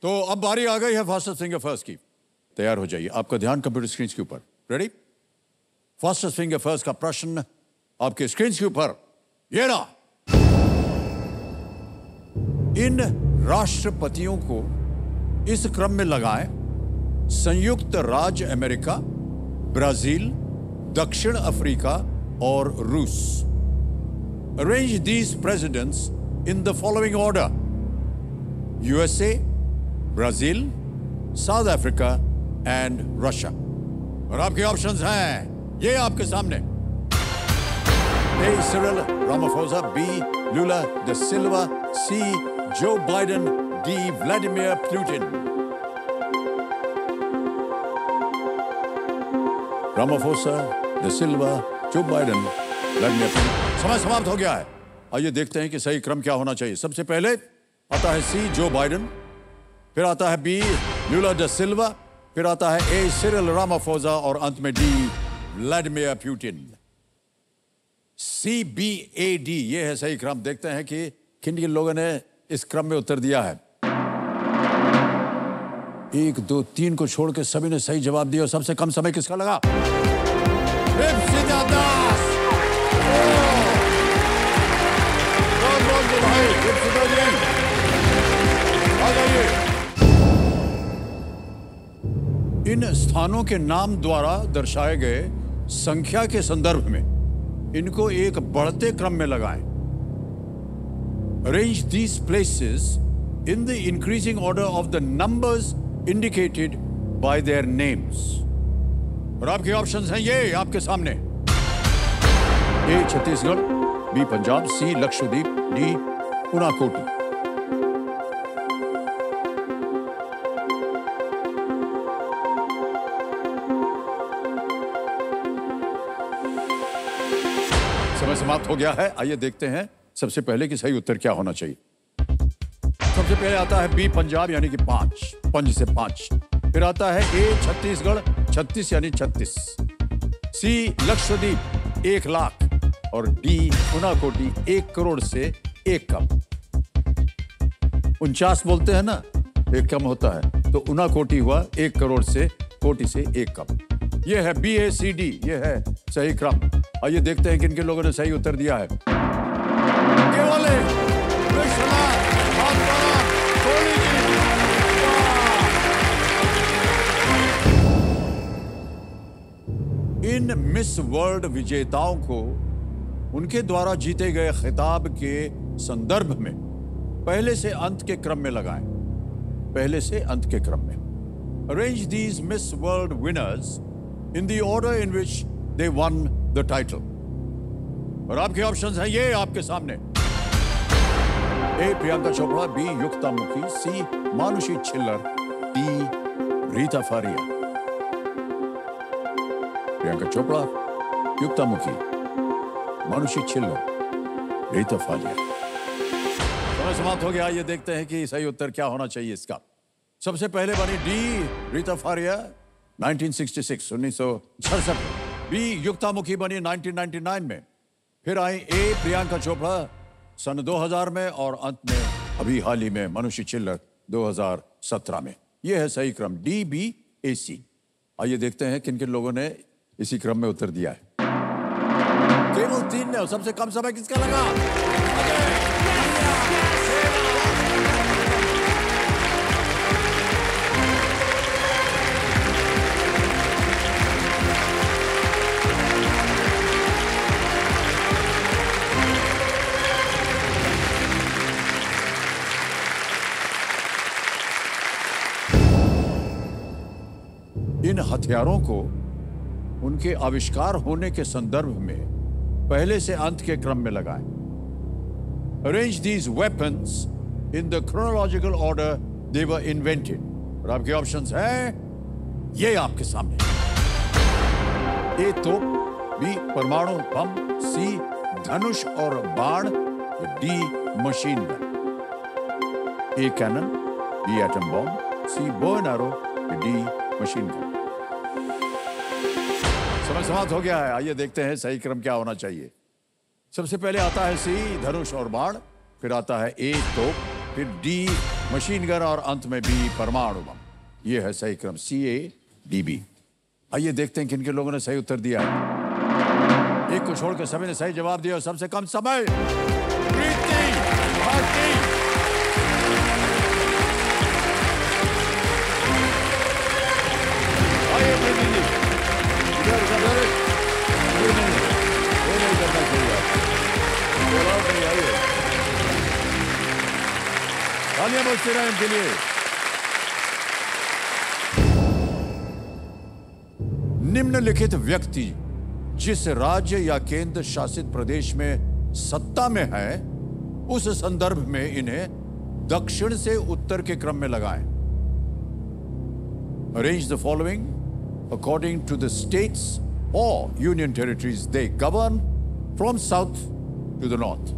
तो अब बारी आ गई है फास्टेस्ट फिंगर फर्स्ट की। तैयार हो जाइए, आपका ध्यान कंप्यूटर स्क्रीन के ऊपर। रेडी? फास्टेस्ट फिंगर फर्स्ट का प्रश्न आपके स्क्रीन के ऊपर ये रहा। इन राष्ट्रपतियों को इस क्रम में लगाएं: संयुक्त राज्य अमेरिका, ब्राजील, दक्षिण अफ्रीका और रूस। Arrange these presidents in the following order: USA, Brazil, South Africa and Russia. और आपके ऑप्शंस हैं ये आपके सामने। A Cyril Ramaphosa, B Lula da Silva, C Joe Biden, D Vladimir Putin. Ramaphosa, da Silva, Joe Biden, Vladimir Putin. समय समाप्त हो गया है। आइए देखते हैं कि सही क्रम क्या होना चाहिए। सबसे पहले आता है सी जो बाइडेन, फिर आता है बी लुला दा सिल्वा, फिर आता है ए सिरिल रामाफोसा और अंत में डी व्लादिमीर पुतिन। CBAD ये है सही क्रम। देखते हैं कि किन किन लोगों ने इस क्रम में उत्तर दिया है। 1, 2, 3 को छोड़ के सभी ने सही जवाब दिया। और सबसे कम समय किसका लगा? इन स्थानों के नाम द्वारा दर्शाए गए संख्या के संदर्भ में इनको एक बढ़ते क्रम में लगाएं। Arrange these places in the increasing order of the numbers indicated by their names. और आपके ऑप्शंस हैं ये आपके सामने। ए छत्तीसगढ़, बी पंजाब, सी लक्षद्वीप, डी उनाकोटी। समय समाप्त हो गया है। आइए देखते हैं सबसे पहले कि सही उत्तर क्या होना चाहिए। सबसे पहले आता है बी पंजाब यानी कि 5, पंज से 5। फिर आता है ए छत्तीसगढ़, 36 यानी 36। सी लक्षद्वीप 1 लाख और डी उनाकोटी 1 करोड़ से 1 कम। 49 बोलते हैं ना, 1 कम होता है, तो उनाकोटी हुआ 1 करोड़ से कोटि से 1 कम। यह है BACD, यह है सही क्रम। आइए देखते हैं किन किन लोगों ने सही उत्तर दिया है। इन मिस वर्ल्ड विजेताओं को उनके द्वारा जीते गए खिताब के संदर्भ में पहले से अंत के क्रम में लगाएं। पहले से अंत के क्रम में। Arrange these Miss World winners in the order in which they won the title. और आपके ऑप्शंस हैं ये आपके सामने। ए प्रियंका चोपड़ा, बी युक्ता मुखी, सी मानुषी छिल्लर, डी रीता फारिया। प्रियंका चोपड़ा, युक्ता मुखी, मानुषी छिल्लर, रीता फारिया। समय समाप्त हो गया। ये देखते हैं कि सही उत्तर क्या होना चाहिए इसका। सबसे पहले बनी डी रीता फारिया 1966, 1966। बी युक्ता मुखी बनी 1999 में। फिर आई ए प्रियंका चोपड़ा सन 2000 में और अंत में अभी हाल ही में मानुषी छिल्लर 2017 में। यह है सही क्रम DBAC। आइए देखते हैं किन किन लोगों ने इसी क्रम में उत्तर दिया है। केवल 3 ने। और सबसे कम समय किसका लगा? इन हथियारों को उनके आविष्कार होने के संदर्भ में पहले से अंत के क्रम में लगाएं। Arrange these weapons in the chronological order they were invented. और आपके ऑप्शंस हैं ये आपके सामने। ए तोप, बी परमाणु बम, सी धनुष और बाण, D machine gun. A cannon, B atom bomb, C bow and arrow, D machine gun. समय समाप्त हो गया है। आइए देखते हैं सही क्रम क्या होना चाहिए। सबसे पहले आता है सी धनुष और बाण, फिर आता है ए तोप, फिर डी मशीन गन और अंत में बी परमाणु बम। ये है सही क्रम CADB। आइए देखते हैं किन किन लोगों ने सही उत्तर दिया है। एक को छोड़कर सभी ने सही जवाब दिया और सबसे कम समय प्रीति भारती। आइए प्रीति जी, इधर उधर ये नहीं करना चाहिए। आइए तालियां बजती रहें इनके लिए। निम्नलिखित व्यक्ति जिस राज्य या केंद्र शासित प्रदेश में सत्ता में है, उस संदर्भ में इन्हें दक्षिण से उत्तर के क्रम में लगाएं। Arrange the following according to the states or union territories they govern from south to the north.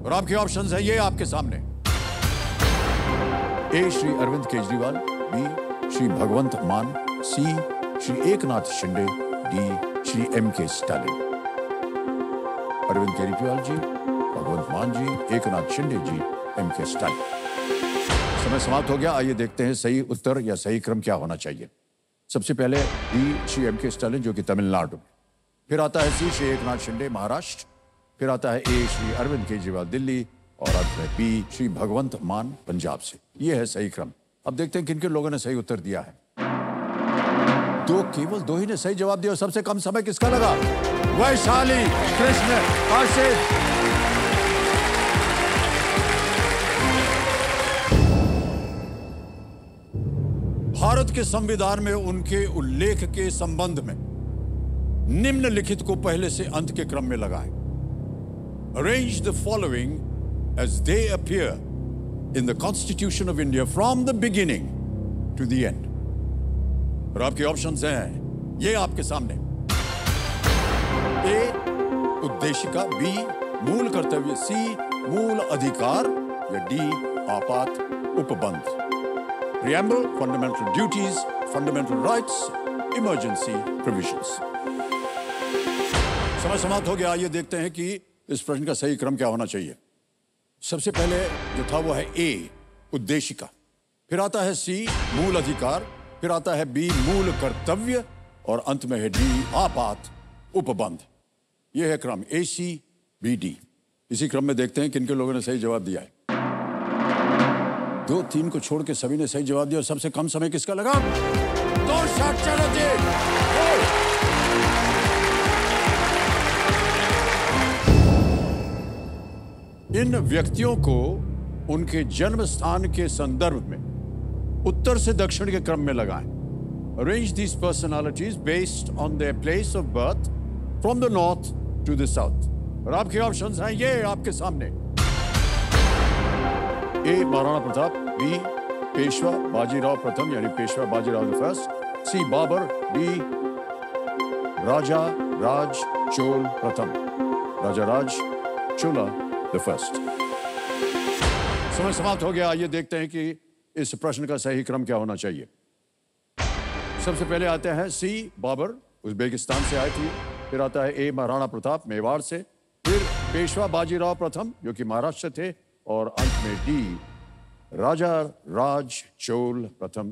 और आपके ऑप्शंस हैं ये आपके सामने। A Shri Arvind Kejriwal, B Shri Bhagwant Mann, C Shri Eknath Shinde, D Shri MK Stalin. Arvind Kejriwal ji, Bhagwant Mann ji, Eknath Shinde ji, MK Stalin. समय समाप्त हो गया। आइए देखते हैं सही उत्तर या सही क्रम क्या होना चाहिए। सबसे पहले डी श्री MK स्टालिन जो कि तमिलनाडु में, फिर आता है सी श्री एकनाथ शिंदे महाराष्ट्र, फिर आता है ए श्री अरविंद केजरीवाल दिल्ली और अंत में बी श्री भगवंत मान पंजाब से। यह है सही क्रम। अब देखते हैं किन किन लोगों ने सही उत्तर दिया है। केवल दो ही ने सही जवाब दिया और सबसे कम समय किसका लगा? वैशाली कृष्ण आशीष। भारत के संविधान में उनके उल्लेख के संबंध में निम्नलिखित को पहले से अंत के क्रम में लगाएं। Arrange the following as they appear in the Constitution of India from the beginning to the end. और आपके ऑप्शंस हैं ये आपके सामने। ए उद्देशिका, बी मूल कर्तव्य, सी मूल अधिकार या डी आपात उपबंध। Preamble, fundamental duties, fundamental rights, emergency provisions। समय समाप्त हो गया। आइए देखते हैं कि इस प्रश्न का सही क्रम क्या होना चाहिए। सबसे पहले जो था वो है ए उद्देशिका, फिर आता है सी मूल अधिकार, फिर आता है बी मूल कर्तव्य और अंत में है डी आपात उपबंध। यह है क्रम ACBD। इसी क्रम में देखते हैं किन किन लोगों ने सही जवाब दिया है। 2-3 को छोड़ के सभी ने सही जवाब दिया और सबसे कम समय किसका लगा? तो इन व्यक्तियों को उनके जन्म स्थान के संदर्भ में उत्तर से दक्षिण के क्रम में लगाएं। Arrange these personalities based on their place of birth from the north to the south। और आपके ऑप्शंस हैं ये आपके सामने। ए महाराणा प्रताप, बी पेशवा बाजीराव प्रथम यानी Peshwa Bajirao the first, C Babur, D Raja Raja Chola प्रथम, राजा राज चोला द फर्स्ट। समय समाप्त हो गया। आइए देखते हैं कि इस प्रश्न का सही क्रम क्या होना चाहिए। सबसे पहले आते हैं सी बाबर, उज्बेकिस्तान से आए थे, फिर आता है ए महाराणा प्रताप मेवाड़ से, फिर पेशवा बाजीराव प्रथम जो कि महाराष्ट्र थे और अंत में डी राजा राज चोल प्रथम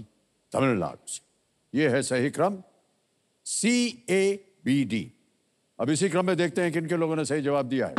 तमिलनाडु से। यह है सही क्रम CABD। अब इसी क्रम में देखते हैं किन किन लोगों ने सही जवाब दिया है।